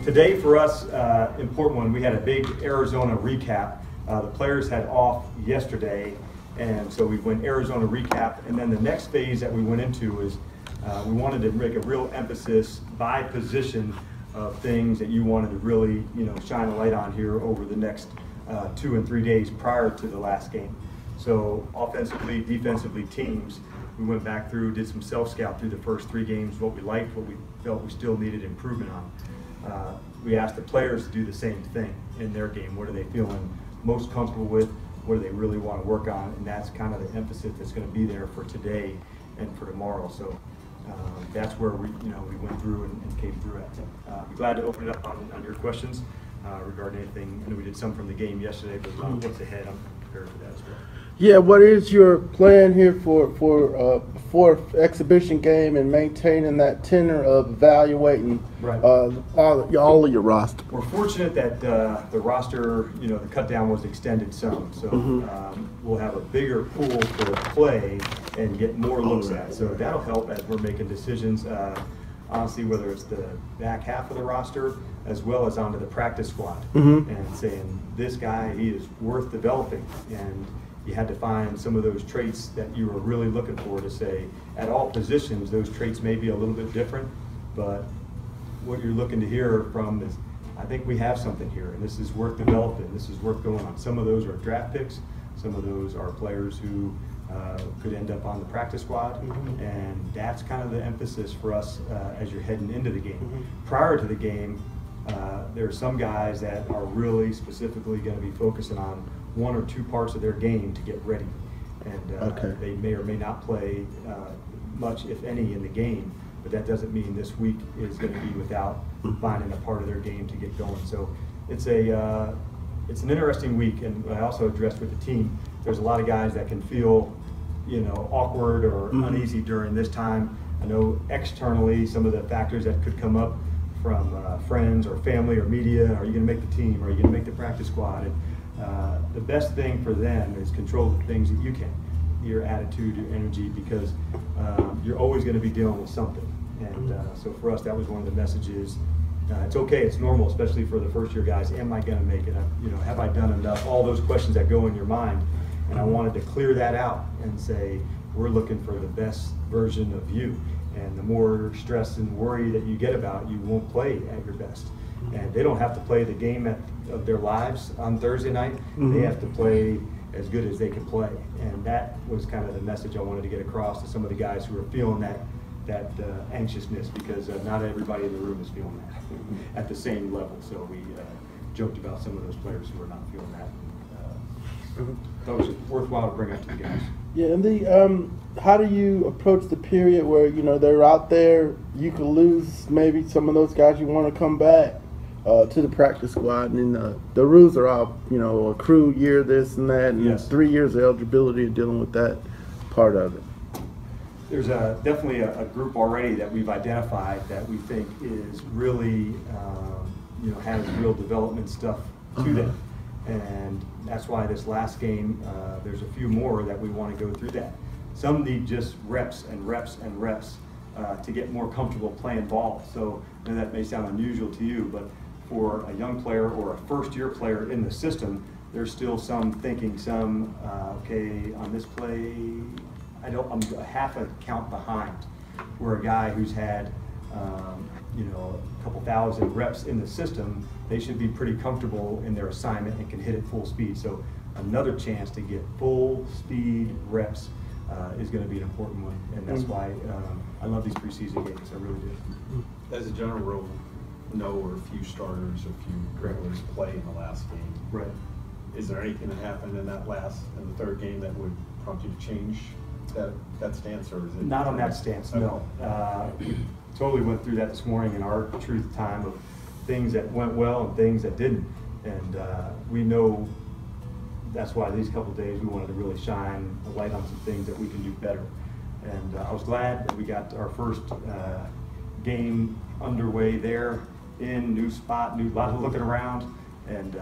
today for us, important one, we had a big Arizona recap. The players had off yesterday, and so we went Arizona recap, and then the next phase that we went into is we wanted to make a real emphasis by position of things that you wanted to really, shine a light on here over the next 2 and 3 days prior to the last game. So offensively, defensively, teams, we went back through, did some self-scout through the first 3 games, what we liked, what we felt we still needed improvement on. We asked the players to do the same thing in their game. What are they feeling most comfortable with? What do they really want to work on? And that's kind of the emphasis that's going to be there for today and for tomorrow. So that's where we went through and came through at. I'd be glad to open it up on your questions regarding anything. I know we did some from the game yesterday, but what's ahead, I'm prepared for that as well. Yeah, what is your plan here for exhibition game and maintaining that tenor of evaluating all of your roster? We're fortunate that the roster, the cut down was extended some, so we'll have a bigger pool to play and get more looks at. So that'll help as we're making decisions. Honestly, whether it's the back half of the roster as well as onto the practice squad, and saying this guy, he is worth developing, and you had to find some of those traits that you were really looking for to say, at all positions, those traits may be a little bit different, but what you're looking to hear from is, I think we have something here, and this is worth developing, this is worth going on. Some of those are draft picks, some of those are players who could end up on the practice squad, and that's kind of the emphasis for us as you're heading into the game. Prior to the game, there are some guys that are really specifically going to be focusing on 1 or 2 parts of their game to get ready, and they may or may not play much, if any, in the game, but that doesn't mean this week is going to be without finding a part of their game to get going. So it's an interesting week, and I also addressed with the team, there's a lot of guys that can feel awkward or uneasy during this time. I know externally some of the factors that could come up from friends or family or media. Are you going to make the team? Are you going to make the practice squad? And the best thing for them is control the things that you can, your attitude, your energy, because you're always going to be dealing with something. And so for us, that was one of the messages. It's okay, it's normal, especially for the first-year guys. Am I going to make it? Have I done enough? All those questions that go in your mind. And I wanted to clear that out and say, we're looking for the best version of you. And the more stress and worry that you get about, you won't play at your best. And they don't have to play the game of their lives on Thursday night. They have to play as good as they can play. And that was kind of the message I wanted to get across to some of the guys who are feeling that anxiousness, because not everybody in the room is feeling that at the same level. So we joked about some of those players who are not feeling that. That was worthwhile to bring up to the guys. Yeah, and how do you approach the period where they're out there? You could lose maybe some of those guys you want to come back to the practice squad, and the rules are all accrue year, this and that, and 3 years of eligibility and dealing with that part of it. There's definitely a group already that we've identified that we think is really has real development stuff to them. And that's why this last game, there's a few more that we want to go through that. Some need just reps and reps and reps to get more comfortable playing ball. So that may sound unusual to you, but for a young player or a first-year player in the system, there's still some thinking, okay, on this play, I'm a half a count behind. Where a guy who's had a couple thousand reps in the system, they should be pretty comfortable in their assignment and can hit it full speed. So another chance to get full speed reps is going to be an important one, and that's why I love these preseason games. I really do. As a general rule, no or a few starters or a few regulars play in the last game. Right. Is there anything that happened in the third game that would prompt you to change that stance, or is it not on that stance? No. We totally went through that this morning in our truth time of things that went well and things that didn't, and we know that's why these couple of days we wanted to really shine a light on some things that we can do better. And I was glad that we got our first game underway there in new spot, new lot of looking around, and